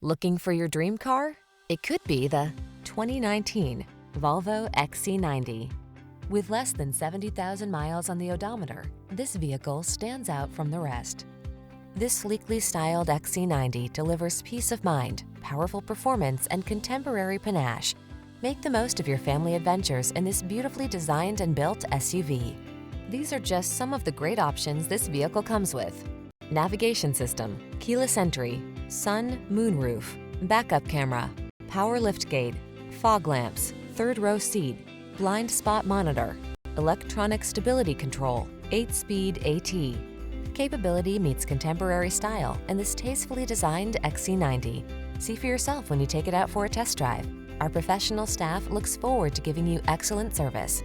Looking for your dream car? It could be the 2019 Volvo XC90. With less than 70,000 miles on the odometer, this vehicle stands out from the rest. This sleekly styled XC90 delivers peace of mind, powerful performance, and contemporary panache. Make the most of your family adventures in this beautifully designed and built SUV. These are just some of the great options this vehicle comes with: navigation system, keyless entry, sun, moonroof, backup camera, power liftgate, fog lamps, third row seat, blind spot monitor, electronic stability control, 8-speed AT. Capability meets contemporary style in this tastefully designed XC90. See for yourself when you take it out for a test drive. Our professional staff looks forward to giving you excellent service.